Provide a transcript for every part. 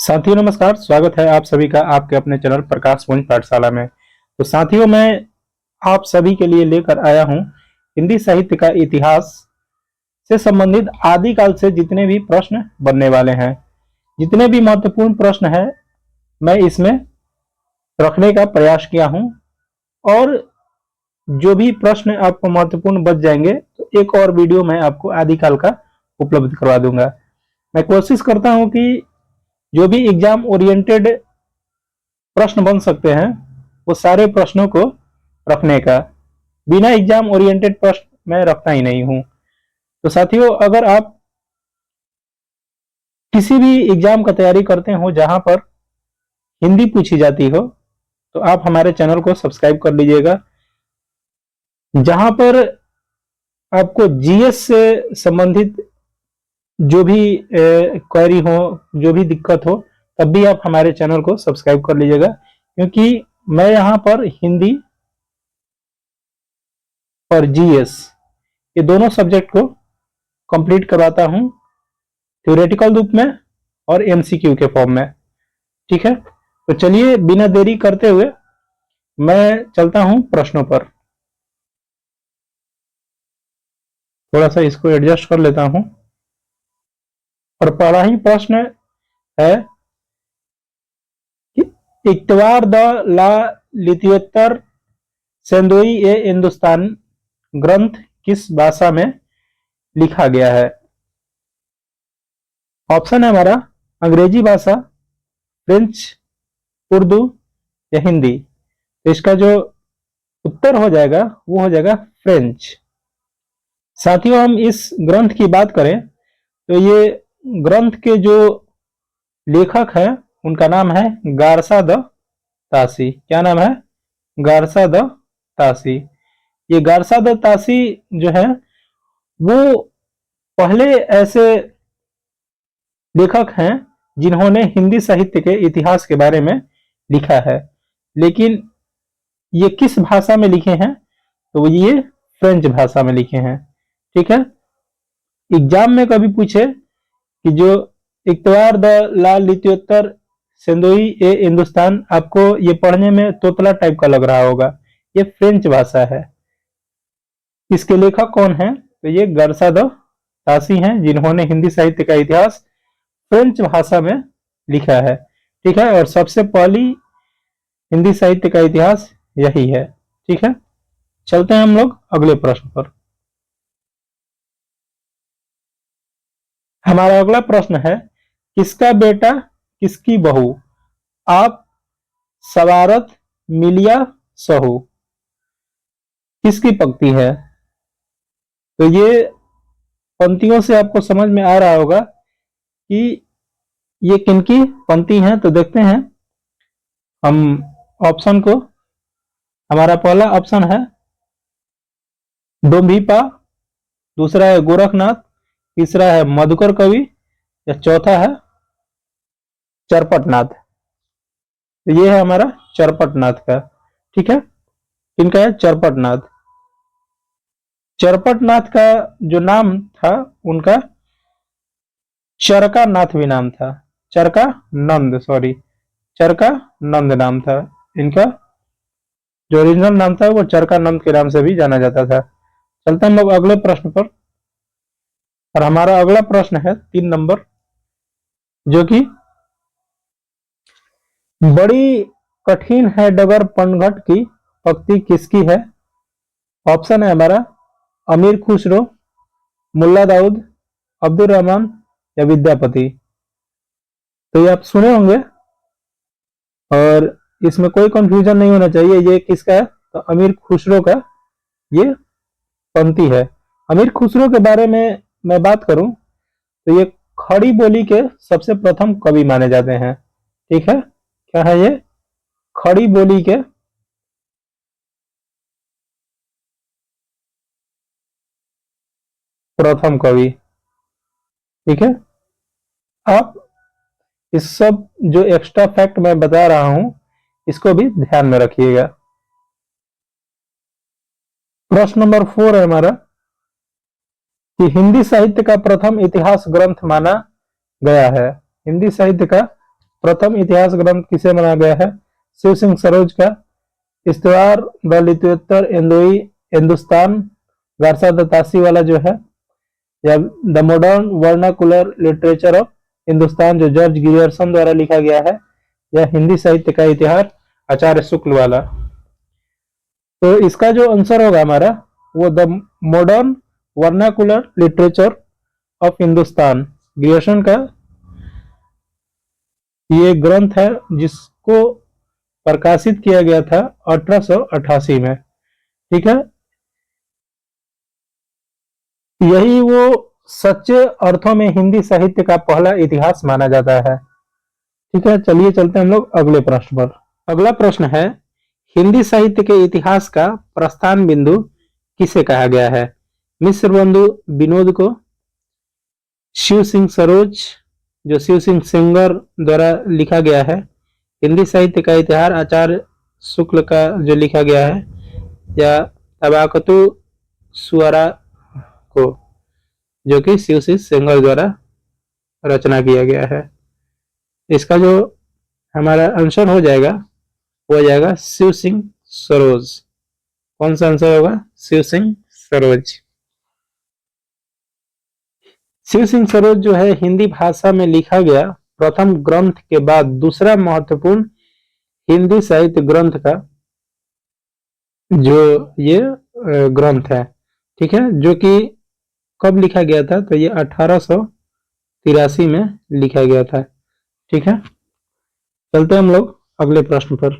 साथियों नमस्कार, स्वागत है आप सभी का आपके अपने चैनल प्रकाश पुंज पाठशाला में। तो साथियों, मैं आप सभी के लिए लेकर आया हूं हिंदी साहित्य का इतिहास से संबंधित आदिकाल से जितने भी प्रश्न बनने वाले हैं, जितने भी महत्वपूर्ण प्रश्न हैं, मैं इसमें रखने का प्रयास किया हूं। और जो भी प्रश्न आपको महत्वपूर्ण बच जाएंगे तो एक और वीडियो मैं आपको आदिकाल का उपलब्ध करवा दूंगा। मैं कोशिश करता हूं कि जो भी एग्जाम ओरिएंटेड प्रश्न बन सकते हैं वो सारे प्रश्नों को रखने का, बिना एग्जाम ओरिएंटेड प्रश्न मैं रखता ही नहीं हूं। तो साथियों, अगर आप किसी भी एग्जाम का तैयारी करते हो जहां पर हिंदी पूछी जाती हो तो आप हमारे चैनल को सब्सक्राइब कर लीजिएगा। जहां पर आपको जीएस से संबंधित जो भी क्वेरी हो, जो भी दिक्कत हो, तब भी आप हमारे चैनल को सब्सक्राइब कर लीजिएगा, क्योंकि मैं यहाँ पर हिंदी और जीएस ये दोनों सब्जेक्ट को कंप्लीट करवाता हूँ, थ्योरेटिकल रूप में और एमसीक्यू के फॉर्म में। ठीक है, तो चलिए बिना देरी करते हुए मैं चलता हूँ प्रश्नों पर। थोड़ा सा इसको एडजस्ट कर लेता हूँ। और पहला ही प्रश्न है कि इक्तवार द ला लित्योत्तर सेंदोई ए हिंदुस्तान ग्रंथ किस भाषा में लिखा गया है? ऑप्शन है हमारा अंग्रेजी भाषा, फ्रेंच, उर्दू या हिंदी। तो इसका जो उत्तर हो जाएगा वो हो जाएगा फ्रेंच। साथियों, हम इस ग्रंथ की बात करें तो ये ग्रंथ के जो लेखक हैं उनका नाम है गारसा द तासी। क्या नाम है? गारसा द तासी। ये गारसा द तासी जो है वो पहले ऐसे लेखक हैं जिन्होंने हिंदी साहित्य के इतिहास के बारे में लिखा है। लेकिन ये किस भाषा में लिखे हैं? तो ये फ्रेंच भाषा में लिखे हैं। ठीक है, एग्जाम में कभी पूछे कि जो इक्तवार द ला लित्योत्तर सेंदोई ए हिंदुस्तान, आपको ये पढ़ने में तोतला टाइप का लग रहा होगा, ये फ्रेंच भाषा है। इसके लेखक कौन है? तो ये गारसा द तासी हैं जिन्होंने हिंदी साहित्य का इतिहास फ्रेंच भाषा में लिखा है। ठीक है, और सबसे पहली हिंदी साहित्य का इतिहास यही है। ठीक है, चलते हैं हम लोग अगले प्रश्न पर। हमारा अगला प्रश्न है, किसका बेटा किसकी बहू, आप सवारत मिलिया सहू, किसकी पंक्ति है? तो ये पंक्तियों से आपको समझ में आ रहा होगा कि ये किनकी पंक्ति है। तो देखते हैं हम ऑप्शन को। हमारा पहला ऑप्शन है डोम्भीपा, दूसरा है गोरखनाथ, तीसरा है मधुकर कवि, या चौथा है चरपटनाथ। तो ये है हमारा चरपटनाथ का। ठीक है, किनका है? चरपटनाथ। चरपटनाथ का जो नाम था उनका चरका नाथ भी नाम था। चरका नंद, सॉरी, चरका नंद नाम था इनका। जो ओरिजिनल नाम था वो चरका नंद के नाम से भी जाना जाता था। चलते हम लोग अगले प्रश्न पर। और हमारा अगला प्रश्न है 3 नंबर, जो कि बड़ी कठिन है डगर पनघट की पंक्ति किसकी है? ऑप्शन है हमारा अमीर खुसरो, मुल्ला दाऊद, अब्दुल रहमान या विद्यापति। तो ये आप सुने होंगे और इसमें कोई कंफ्यूजन नहीं होना चाहिए। ये किसका है? तो अमीर खुसरो का ये पंक्ति है। अमीर खुसरो के बारे में मैं बात करूं तो ये खड़ी बोली के सबसे प्रथम कवि माने जाते हैं। ठीक है, क्या है ये? खड़ी बोली के प्रथम कवि। ठीक है, आप इस सब जो एक्स्ट्रा फैक्ट मैं बता रहा हूं इसको भी ध्यान में रखिएगा। प्रश्न नंबर 4 है हमारा कि हिंदी साहित्य का प्रथम इतिहास ग्रंथ माना गया है। हिंदी साहित्य का प्रथम इतिहास ग्रंथ किसे माना गया है? शिव सिंह सरोज का। इश्तिहार द लिटरेचर इंदोई हिंदुस्तान गारसा दत्तासी वाला जो है, या the modern vernacular literature of Hindustan जो जॉर्ज गियर्सन द्वारा लिखा गया है, या हिंदी साहित्य का इतिहास आचार्य शुक्ल वाला। तो इसका जो आंसर होगा हमारा वो the modern vernacular literature of Hindustan, Gierson का ये ग्रंथ है जिसको प्रकाशित किया गया था 1888 में। ठीक है, यही वो सच्चे अर्थों में हिंदी साहित्य का पहला इतिहास माना जाता है। ठीक है, चलिए चलते हैं हम लोग अगले प्रश्न पर। अगला प्रश्न है, हिंदी साहित्य के इतिहास का प्रस्थान बिंदु किसे कहा गया है? मिश्र बंधु विनोद को, शिव सिंह सरोज जो शिव सिंह सेंगर द्वारा लिखा गया है, हिंदी साहित्य का इतिहास आचार्य शुक्ल का जो लिखा गया है, या तबाकतु सुअरा को जो कि शिव सिंह सेंगर द्वारा रचना किया गया है। इसका जो हमारा आंसर हो जाएगा वो हो जाएगा शिव सिंह सरोज। कौन सा आंसर होगा? शिव सिंह सरोज। शिव सिंह सरोज जो है हिंदी भाषा में लिखा गया प्रथम ग्रंथ के बाद दूसरा महत्वपूर्ण हिंदी साहित्य ग्रंथ का जो ये ग्रंथ है। ठीक है, जो कि कब लिखा गया था? तो ये 1883 में लिखा गया था। ठीक है, चलते हैं हम लोग अगले प्रश्न पर।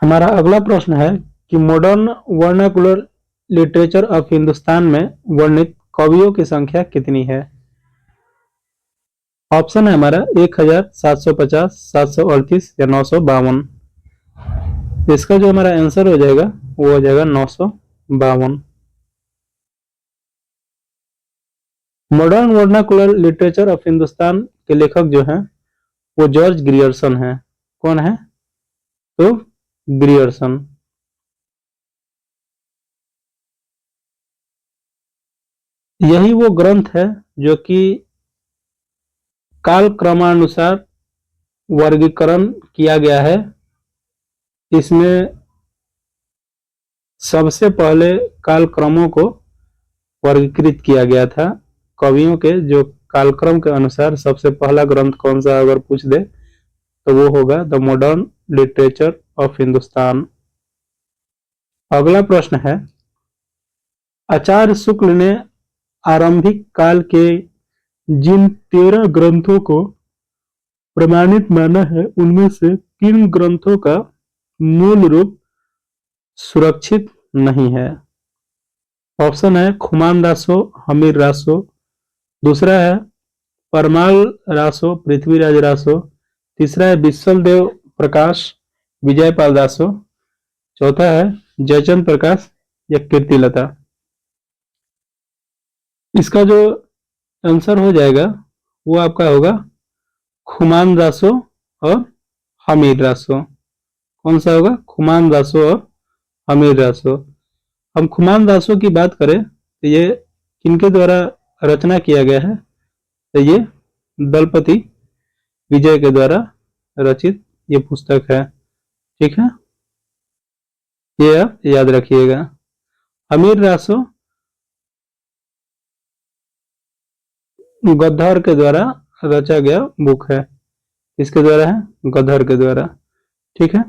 हमारा अगला प्रश्न है कि modern vernacular literature of Hindustan में वर्णित कवियों की संख्या कितनी है? ऑप्शन है हमारा 1750, 738 या 952। इसका जो हमारा आंसर हो जाएगा वो हो जाएगा 952। Modern vernacular literature of Hindustan के लेखक जो हैं वो जॉर्ज ग्रियर्सन हैं। कौन है? तो ग्रियर्सन। यही वो ग्रंथ है जो कि काल क्रमानुसार वर्गीकरण किया गया है। इसमें सबसे पहले कालक्रमों को वर्गीकृत किया गया था। कवियों के जो कालक्रम के अनुसार सबसे पहला ग्रंथ कौन सा अगर पूछ दे तो वो होगा the modern literature of Hindustan. अगला प्रश्न है, आचार्य शुक्ल ने आरंभिक काल के जिन 13 ग्रंथों को प्रमाणित माना है उनमें से किन ग्रंथों का मूल रूप सुरक्षित नहीं है? ऑप्शन है खुमान रासो, हमीर रासो, दूसरा है परमाल रासो, पृथ्वीराज रासो, तीसरा है विश्वल देव प्रकाश, विजयपाल दासो, चौथा है जयचंद प्रकाश या कीर्तिलता। इसका जो आंसर हो जाएगा वो आपका होगा खुमान रासो और हमीर रासो। कौन सा होगा? खुमान रासो और हमीर रासो। हम खुमान रासो की बात करें तो ये किनके द्वारा रचना किया गया है? तो ये दलपति विजय के द्वारा रचित ये पुस्तक है। ठीक है, ये आप याद रखिएगा। हमीर रासो गद्दर के द्वारा रचा गया बुक है। इसके द्वारा है? गद्दर के द्वारा। ठीक है,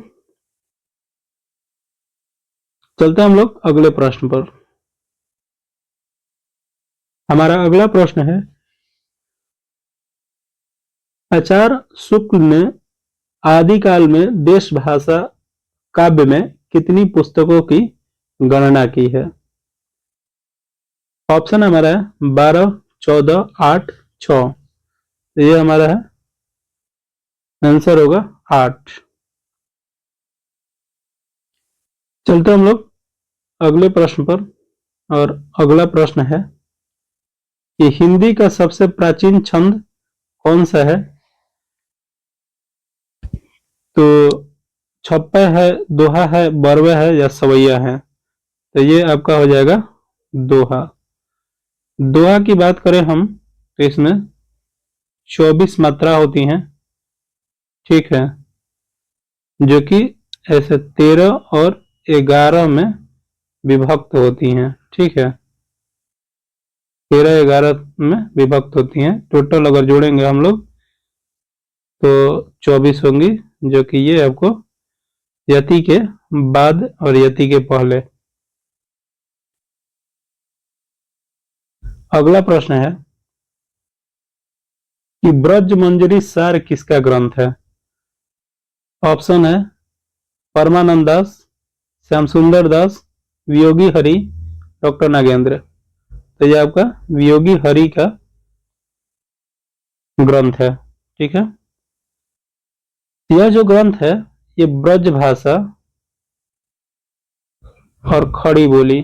चलते हैं हम लोग अगले प्रश्न पर। हमारा अगला प्रश्न है, आचार्य शुक्ल ने आदिकाल में देश भाषा काव्य में कितनी पुस्तकों की गणना की है? ऑप्शन हमारा है 12, 14, 8, 6। ये हमारा है आंसर होगा 8। चलते हम लोग अगले प्रश्न पर। और अगला प्रश्न है कि हिंदी का सबसे प्राचीन छंद कौन सा है? तो छप्पा है, दोहा है, बरवा है या सवैया है? तो ये आपका हो जाएगा दोहा। दोहा की बात करें हम तो इसमें 24 मात्रा होती हैं, ठीक है, जो कि ऐसे 13 और 11 में विभक्त होती हैं, ठीक है, 13-11 में विभक्त होती हैं। टोटल अगर जोड़ेंगे हम लोग तो 24 होंगी, जो कि ये आपको यति के बाद और यति के पहले। अगला प्रश्न है कि ब्रज मंजरी सार किसका ग्रंथ है? ऑप्शन है परमानंद दास, श्याम सुंदर दास, वियोगी हरि, डॉक्टर नागेंद्र। तो ये आपका वियोगी हरि का ग्रंथ है, ठीक है। यह जो ग्रंथ है ये ब्रज भाषा और खड़ी बोली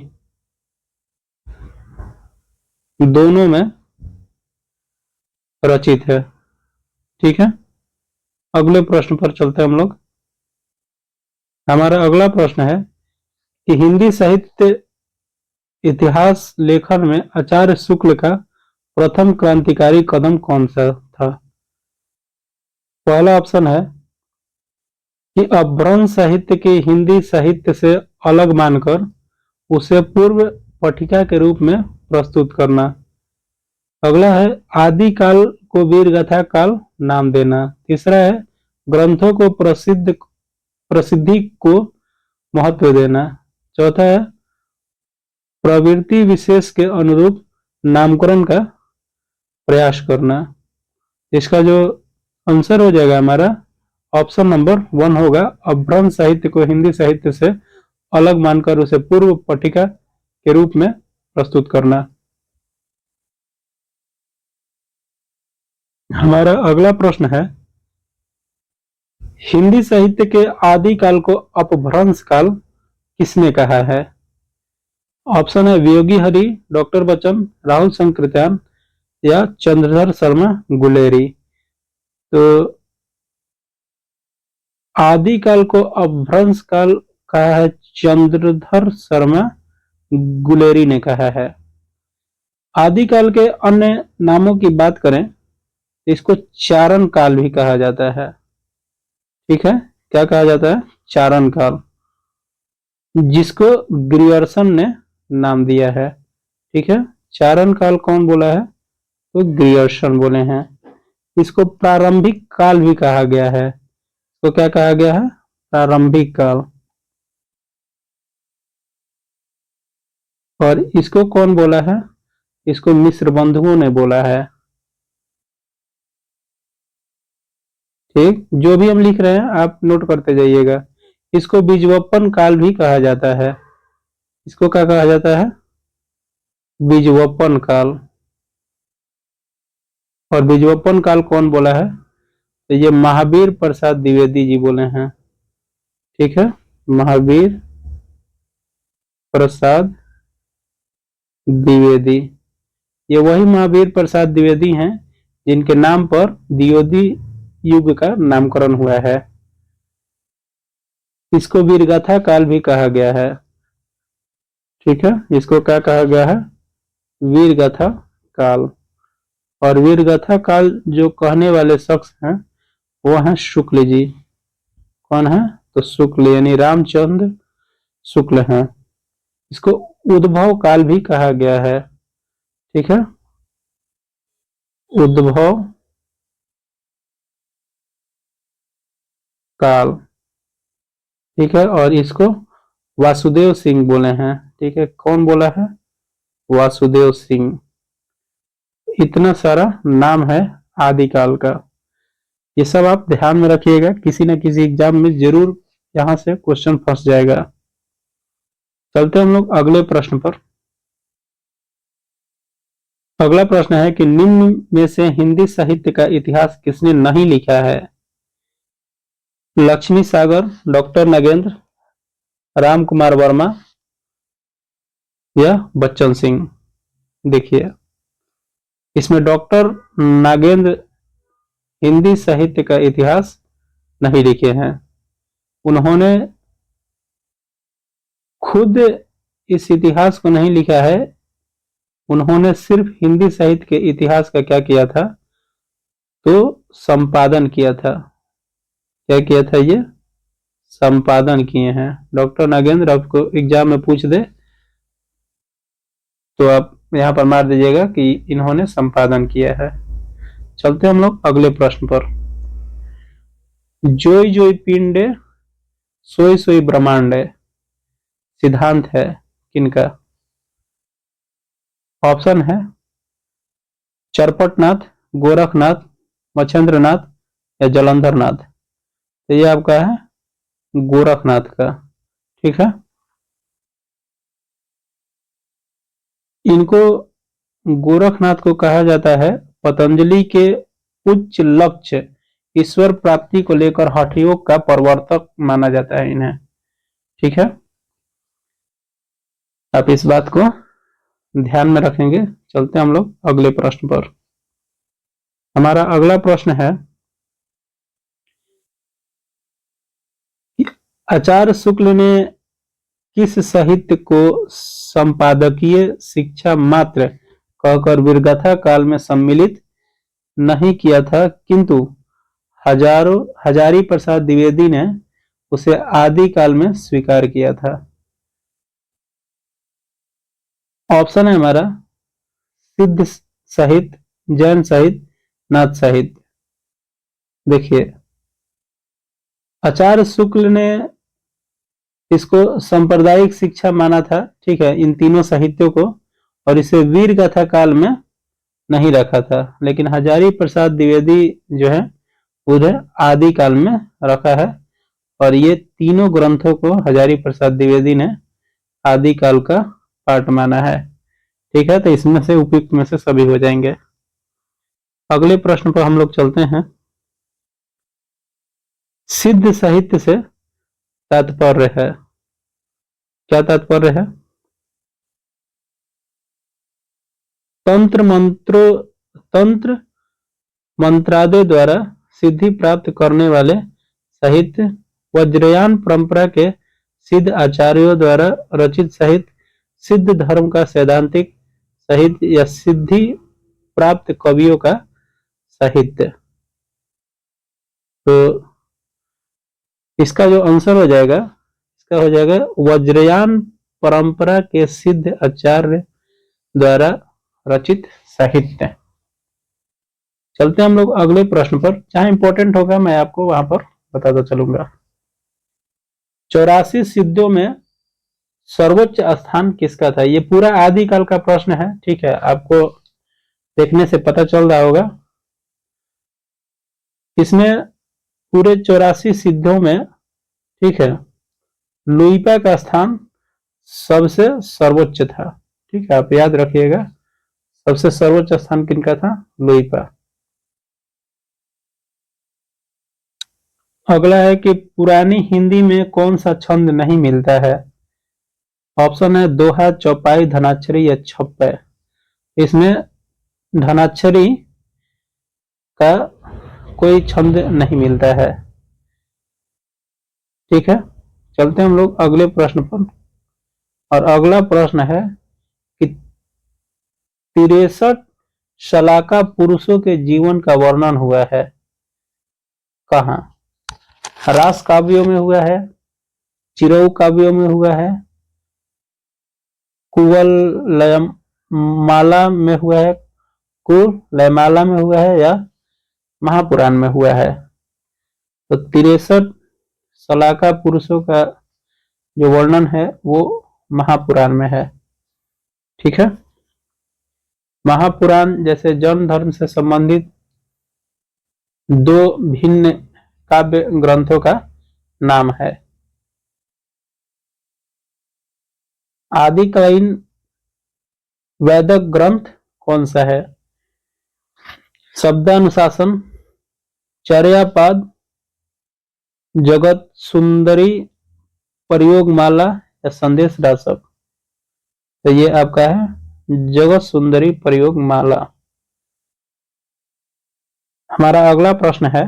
दोनों में रचित है, ठीक है। अगले प्रश्न पर चलते हैं हम लोग। हमारा अगला प्रश्न है कि हिंदी साहित्य इतिहास लेखन में आचार्य शुक्ल का प्रथम क्रांतिकारी कदम कौन सा था? पहला ऑप्शन है कि अपभ्रंश साहित्य के हिंदी साहित्य से अलग मानकर उसे पूर्व पठिका के रूप में प्रस्तुत करना। अगला है आदिकाल को वीरगाथा काल नाम देना। तीसरा है ग्रंथों को प्रसिद्धि को महत्व देना। चौथा है प्रवृत्ति विशेष के अनुरूप नामकरण का प्रयास करना। इसका जो आंसर हो जाएगा हमारा ऑप्शन नंबर 1 होगा, अपभ्रंश साहित्य को हिंदी साहित्य से अलग मानकर उसे पूर्व पठिका के रूप में प्रस्तुत करना। हमारा अगला प्रश्न है हिंदी साहित्य के आदिकाल को अपभ्रंश काल किसने कहा है? ऑप्शन है वियोगी हरि, डॉक्टर बच्चन, राहुल संकृत्यान या चंद्रधर शर्मा गुलेरी। तो आदिकाल को अपभ्रंश काल कहा है चंद्रधर शर्मा गुलेरी ने कहा है। आदिकाल के अन्य नामों की बात करें तो इसको चारण काल भी कहा जाता है, ठीक है। क्या कहा जाता है? चारण काल, जिसको ग्रियर्सन ने नाम दिया है, ठीक है। चारण काल कौन बोला है? तो ग्रियर्सन बोले हैं। इसको प्रारंभिक काल भी कहा गया है। तो क्या कहा गया है? प्रारंभिक काल। और इसको कौन बोला है? इसको मिश्र बंधुओं ने बोला है, ठीक। जो भी हम लिख रहे हैं आप नोट करते जाइएगा। इसको बीजवपन काल भी कहा जाता है। इसको क्या कहा जाता है? बीजवपन काल। और बीजवपन काल कौन बोला है? तो ये महावीर प्रसाद द्विवेदी जी बोले हैं, ठीक है। महावीर प्रसाद द्विवेदी, ये वही महावीर प्रसाद द्विवेदी हैं जिनके नाम पर द्विवेदी युग का नामकरण हुआ है। इसको वीरगाथा काल भी कहा गया है, ठीक है। इसको क्या कहा गया है? वीरगाथा काल। और वीरगाथा काल जो कहने वाले शख्स हैं वो हैं शुक्ल जी। कौन है? तो शुक्ल यानी रामचंद्र शुक्ल हैं। इसको उद्भव काल भी कहा गया है, ठीक है। उद्भव काल, ठीक है। और इसको वासुदेव सिंह बोले हैं, ठीक है। कौन बोला है? वासुदेव सिंह। इतना सारा नाम है आदिकाल का। ये सब आप ध्यान में रखिएगा, किसी न किसी एग्जाम में जरूर यहां से क्वेश्चन फंस जाएगा। चलते हम लोग अगले प्रश्न पर। अगला प्रश्न है कि निम्न में से हिंदी साहित्य का इतिहास किसने नहीं लिखा है? लक्ष्मी सागर, डॉक्टर नगेंद्र, राम कुमार वर्मा या बच्चन सिंह। देखिए इसमें डॉक्टर नागेंद्र हिंदी साहित्य का इतिहास नहीं लिखे हैं। उन्होंने खुद इस इतिहास को नहीं लिखा है, उन्होंने सिर्फ हिंदी साहित्य के इतिहास का क्या किया था, तो संपादन किया था। क्या किया था ये? संपादन किए हैं। डॉक्टर नागेंद्र आपको एग्जाम में पूछ दे तो आप यहाँ पर मार दीजिएगा कि इन्होंने संपादन किया है। चलते हम लोग अगले प्रश्न पर। जोई जोई पिंड सोई सोई ब्रह्मांड सिद्धांत है किनका? ऑप्शन है चरपटनाथ, गोरखनाथ, मच्छेंद्रनाथ या जलंधरनाथ। तो ये आपका है गोरखनाथ का। ठीक है, इनको गोरखनाथ को कहा जाता है पतंजलि के उच्च लक्ष्य ईश्वर प्राप्ति को लेकर हठ योग का प्रवर्तक माना जाता है इन्हें। ठीक है, आप इस बात को ध्यान में रखेंगे। चलते हैं हम लोग अगले प्रश्न पर। हमारा अगला प्रश्न है आचार्य शुक्ल ने किस साहित्य को संपादकीय शिक्षा मात्र कहकर वीरगाथा काल में सम्मिलित नहीं किया था, किंतु हजारी प्रसाद द्विवेदी ने उसे आदि काल में स्वीकार किया था? ऑप्शन है हमारा सिद्ध साहित्य, जैन साहित्य, नाथ साहित्य। देखिए, आचार्य शुक्ल ने इसको सांप्रदायिक शिक्षा माना था, ठीक है, इन तीनों साहित्यों को, और इसे वीर गाथा काल में नहीं रखा था। लेकिन हजारी प्रसाद द्विवेदी जो है उधर आदि काल में रखा है, और ये तीनों ग्रंथों को हजारी प्रसाद द्विवेदी ने आदि काल का पाठ माना है। ठीक है, तो इसमें से उपयुक्त में से सभी हो जाएंगे। अगले प्रश्न पर हम लोग चलते हैं। सिद्ध साहित्य से तात्पर्य है, क्या तात्पर्य है? तंत्र मंत्रादय द्वारा सिद्धि प्राप्त करने वाले साहित्य, वज्रयान परंपरा के सिद्ध आचार्यों द्वारा रचित साहित्य, सिद्ध धर्म का सैद्धांतिक साहित्य या सिद्धि प्राप्त कवियों का साहित्य। तो इसका जो आंसर हो जाएगा, इसका हो जाएगा वज्रयान परंपरा के सिद्ध आचार्य द्वारा रचित साहित्य। चलते हम लोग अगले प्रश्न पर। जहां इंपॉर्टेंट होगा मैं आपको वहां पर बताता चलूंगा। 84 सिद्धों में सर्वोच्च स्थान किसका था? ये पूरा आदिकाल का प्रश्न है, ठीक है, आपको देखने से पता चल रहा होगा। इसमें पूरे 84 सिद्धों में, ठीक है, लुइपा का स्थान सबसे सर्वोच्च था। ठीक है, आप याद रखिएगा, सबसे सर्वोच्च स्थान किनका था? लुइपा। अगला है कि पुरानी हिंदी में कौन सा छंद नहीं मिलता है? ऑप्शन है दोहा, चौपाई, धनाक्षरी या छप्पै। इसमें धनाक्षरी का कोई छंद नहीं मिलता है। ठीक है, चलते हम लोग अगले प्रश्न पर। और अगला प्रश्न है कि 63 शलाका पुरुषों के जीवन का वर्णन हुआ है कहाँ? रास काव्यों में हुआ है, चिरऊ काव्यों में हुआ है, कुवलयम माला में हुआ है, कुलयमाला में हुआ है, या महापुराण में हुआ है? तो 63 शलाका पुरुषों का जो वर्णन है वो महापुराण में है। ठीक है, महापुराण जैसे जैन धर्म से संबंधित दो भिन्न काव्य ग्रंथों का नाम है। आदिकालीन वैदिक ग्रंथ कौन सा है? शब्दानुशासन, चर्यापाद, जगत सुंदरी प्रयोगमाला या संदेश दासक? तो ये आपका है जगत सुंदरी प्रयोगमाला। हमारा अगला प्रश्न है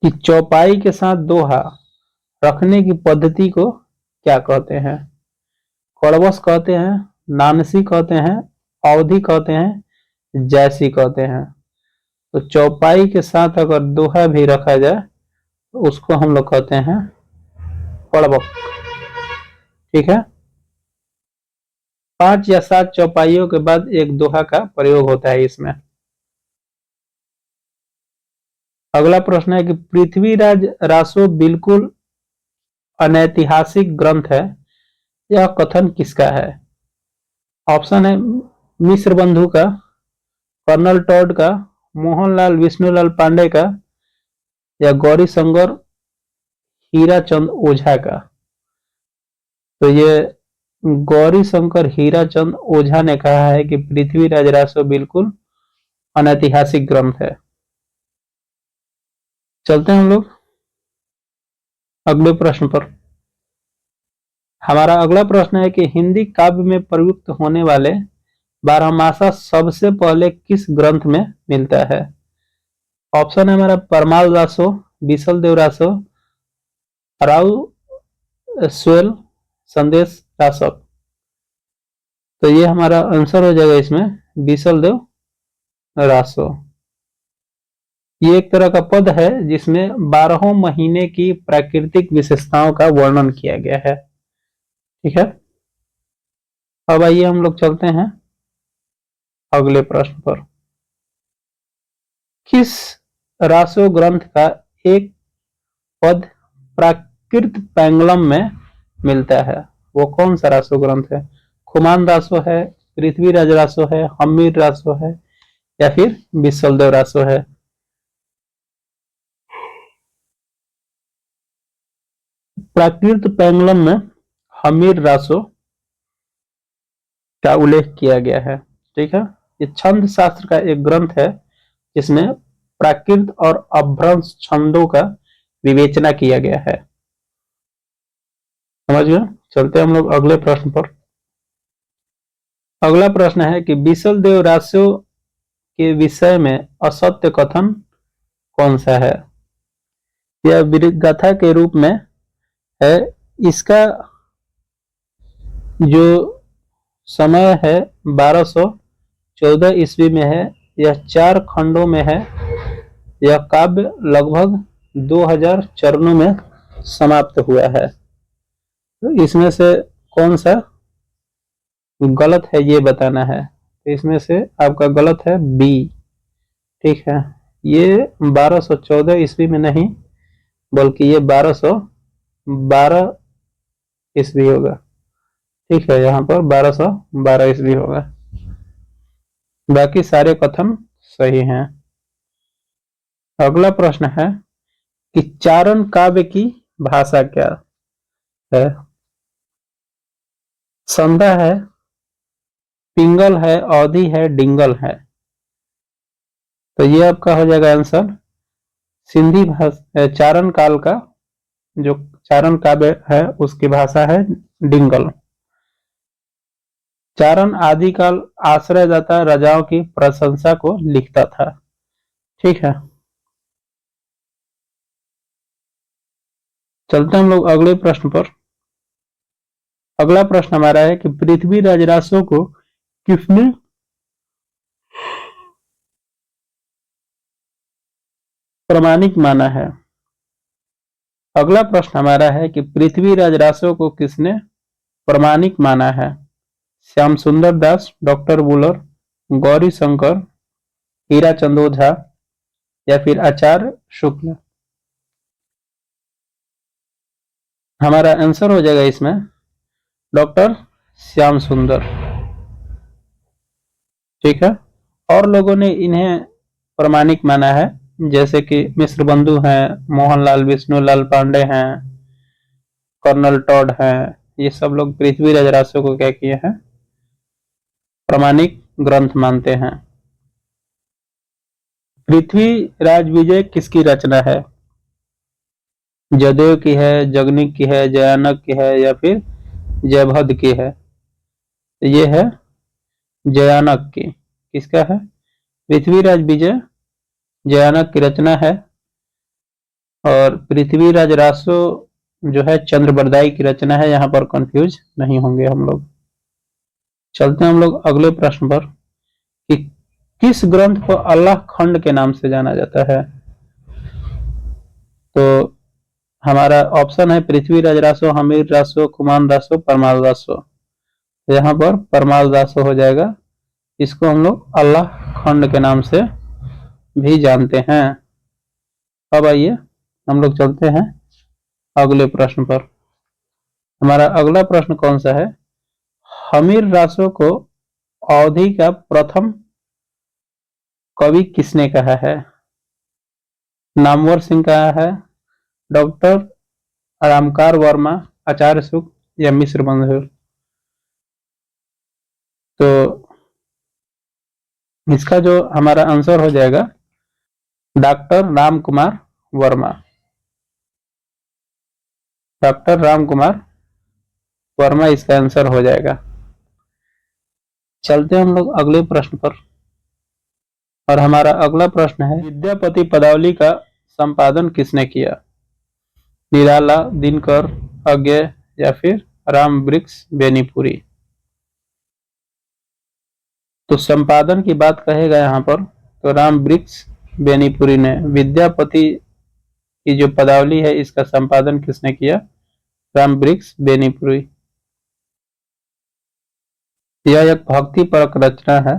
कि चौपाई के साथ दोहा रखने की पद्धति को क्या कहते हैं? खड़वस कहते हैं, नानसी कहते हैं, अवधि कहते हैं, जैसी कहते हैं। तो चौपाई के साथ अगर दोहा भी रखा जाए तो उसको हम लोग कहते हैं पड़वक। ठीक है, 5 या 7 चौपाइयों के बाद एक दोहा का प्रयोग होता है इसमें। अगला प्रश्न है कि पृथ्वीराज रासो बिल्कुल अनैतिहासिक ग्रंथ है, यह कथन किसका है? ऑप्शन है मिश्र बंधु का, कर्नल टॉड का, मोहनलाल विष्णुलाल पांडे का, या गौरी शंकर हीराचंद ओझा का। तो ये गौरी शंकर हीराचंद ओझा ने कहा है कि पृथ्वीराज रासो बिल्कुल अनैतिहासिक ग्रंथ है। चलते हैं हम लोग अगले प्रश्न पर। हमारा अगला प्रश्न है कि हिंदी काव्य में प्रयुक्त होने वाले बारहमासा सबसे पहले किस ग्रंथ में मिलता है? ऑप्शन है हमारा परमाल रासो, बिसल देव रासो, राव स्वेल, संदेश रासक। तो ये हमारा आंसर हो जाएगा इसमें बिसल देव रासो। ये एक तरह का पद है जिसमें 12 महीने की प्राकृतिक विशेषताओं का वर्णन किया गया है। ठीक है, अब आइए हम लोग चलते हैं अगले प्रश्न पर। किस रासो ग्रंथ का एक पद प्राकृत पैंगलम में मिलता है? वो कौन सा रासो ग्रंथ है? खुमान रासो है, पृथ्वीराज रासो है, हम्मीर रासो है, या फिर विशलदेव रासो है? प्राकृत पैंगलम में हम्मीर रासो का उल्लेख किया गया है। ठीक है, ये छंद शास्त्र का एक ग्रंथ है जिसमें प्राकृत और अभ्रंश छंदों का विवेचना किया गया है। समझ गए? चलते हैं हम लोग अगले प्रश्न पर। अगला प्रश्न है कि बिसल देव रासो के विषय में असत्य कथन कौन सा है? यह गाथा के रूप में है, इसका जो समय है 1214 ईस्वी में है, यह 4 खंडों में है, यह काव्य लगभग 2000 चरणों में समाप्त हुआ है। तो इसमें से कौन सा गलत है ये बताना है। तो इसमें से आपका गलत है बी। ठीक है, ये 1214 ईस्वी में नहीं बल्कि ये 1212 ईस्वी होगा। ठीक है, यहाँ पर 1212 ईस्वी होगा, बाकी सारे कथन सही हैं। अगला प्रश्न है कि चारण काव्य की भाषा क्या है? संधा है, पिंगल है, अवधि है, डिंगल है। तो ये आपका हो जाएगा आंसर सिंधी भाषा। चारण काल का जो चारण काव्य है उसकी भाषा है डिंगल। चारण आदिकाल आश्रयदाता राजाओं की प्रशंसा को लिखता था। ठीक है, चलते हम लोग अगले प्रश्न पर। अगला प्रश्न हमारा है कि पृथ्वीराज रासो को किसने प्रमाणिक माना है? अगला प्रश्न हमारा है कि पृथ्वीराज रासो को किसने प्रमाणिक माना है? श्याम सुंदर दास, डॉक्टर वुलर, गौरी शंकर, हीराचंद ओझा, या फिर आचार्य शुक्ल। हमारा आंसर हो जाएगा इसमें डॉक्टर श्याम सुंदर। ठीक है, और लोगों ने इन्हें प्रमाणिक माना है जैसे कि मिश्र बंधु हैं, मोहनलाल विष्णुलाल पांडे हैं, कर्नल टॉड हैं। ये सब लोग पृथ्वीराज रासो को क्या किए हैं? प्रमाणिक ग्रंथ मानते हैं। पृथ्वीराज विजय किसकी रचना है? जयदेव की है, जगनिक की है, जयानक की है, या फिर जयभद्र की है? ये है जयानक की। किसका है? पृथ्वीराज विजय जयानक की रचना है, और पृथ्वीराज रासो जो है चंद्रबरदाई की रचना है। यहाँ पर कंफ्यूज नहीं होंगे हम लोग। चलते हैं हम लोग अगले प्रश्न पर कि किस ग्रंथ को अल्लाह खंड के नाम से जाना जाता है। तो हमारा ऑप्शन है पृथ्वी राज रासो, हमीर रासो, कुमान रासो, परमाल रासो। तो यहाँ पर परमाल रासो हो जाएगा। इसको हम लोग अल्लाह खंड के नाम से भी जानते हैं। अब आइए हम लोग चलते हैं अगले प्रश्न पर। हमारा अगला प्रश्न कौन सा है? हमीर रासो को अवधी का प्रथम कवि किसने कहा है? नामवर सिंह कहा है, डॉक्टर रामकार वर्मा, आचार्य शुक्ल या मिश्र बंधु? तो इसका जो हमारा आंसर हो जाएगा डॉक्टर राम कुमार वर्मा। डॉक्टर राम कुमार वर्मा इसका आंसर हो जाएगा। चलते हैं हम लोग अगले प्रश्न पर और हमारा अगला प्रश्न है विद्यापति पदावली का संपादन किसने किया? निराला, दिनकर, अज्ञे या फिर राम वृक्ष बेनीपुरी? तो संपादन की बात कहेगा यहाँ पर तो राम वृक्ष बेनीपुरी ने विद्यापति की जो पदावली है इसका संपादन किसने किया? राम वृक्ष बेनीपुरी। यह एक भक्ति परक रचना है,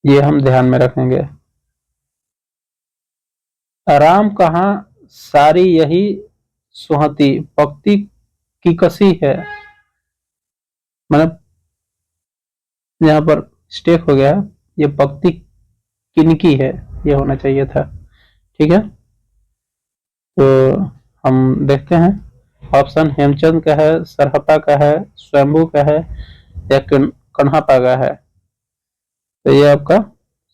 ये हम ध्यान में रखेंगे। राम कहाँ सारी यही सुहती, भक्ति की कसी है। मतलब यहाँ पर स्टेक हो गया है, ये भक्ति किनकी है, ये होना चाहिए था। ठीक है, तो हम देखते हैं ऑप्शन हेमचंद का है, सरहपा का है, स्वयंभू का है या कन्हपा का है। तो ये आपका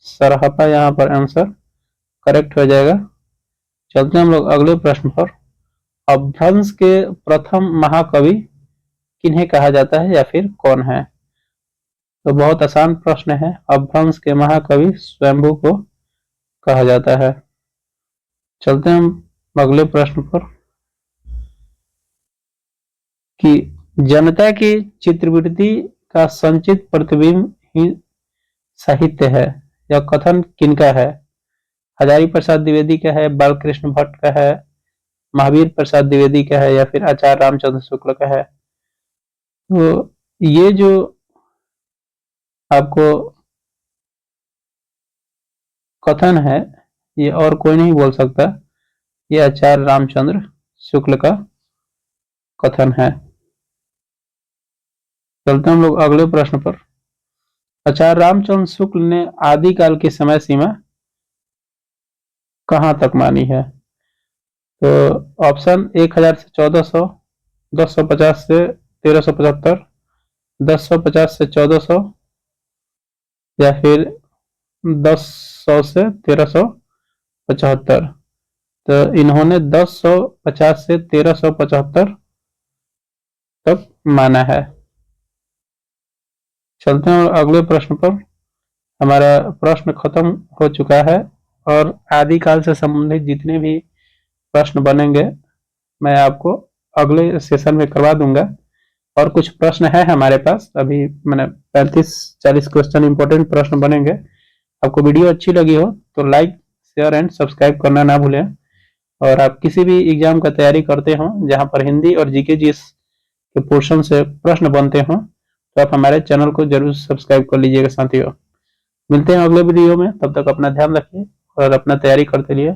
सरहपा यहाँ पर आंसर करेक्ट हो जाएगा। चलते हैं हम लोग अगले प्रश्न पर। अपभ्रंश के प्रथम महाकवि किन्हें कहा जाता है या फिर कौन है? तो बहुत आसान प्रश्न है, अपभ्रंश के महाकवि स्वयंभू को कहा जाता है। चलते हैं हम अगले प्रश्न पर कि जनता की चित्रवृत्ति का संचित प्रतिबिंब ही साहित्य है। यह कथन किनका है? हजारी प्रसाद द्विवेदी का है, बालकृष्ण भट्ट का है, महावीर प्रसाद द्विवेदी का है या फिर आचार्य रामचंद्र शुक्ल का है? तो ये जो आपको कथन है ये और कोई नहीं बोल सकता, ये आचार्य रामचंद्र शुक्ल का कथन है। चलते हम लोग अगले प्रश्न पर। आचार्य रामचंद्र शुक्ल ने आदिकाल की समय सीमा कहां तक मानी है? तो ऑप्शन 1000 से 1400, 1050 से 1375, 1050 से 1400 या फिर 1100 से 1375। तो इन्होंने 1050 से 1375 तक माना है। चलते हैं अगले प्रश्न पर। हमारा प्रश्न खत्म हो चुका है और आदिकाल से संबंधित जितने भी प्रश्न बनेंगे मैं आपको अगले सेशन में करवा दूंगा। और कुछ प्रश्न है हमारे पास अभी, मैंने 35-40 क्वेश्चन इंपॉर्टेंट प्रश्न बनेंगे। आपको वीडियो अच्छी लगी हो तो लाइक, शेयर एंड सब्सक्राइब करना ना भूलें। और आप किसी भी एग्जाम का तैयारी करते हो जहां पर हिंदी और जीके जीएस के पोर्शन से प्रश्न बनते हो तो आप हमारे चैनल को जरूर सब्सक्राइब कर लीजिएगा साथियों। मिलते हैं अगले वीडियो में, तब तक अपना ध्यान रखिए और अपना तैयारी करते रहिए।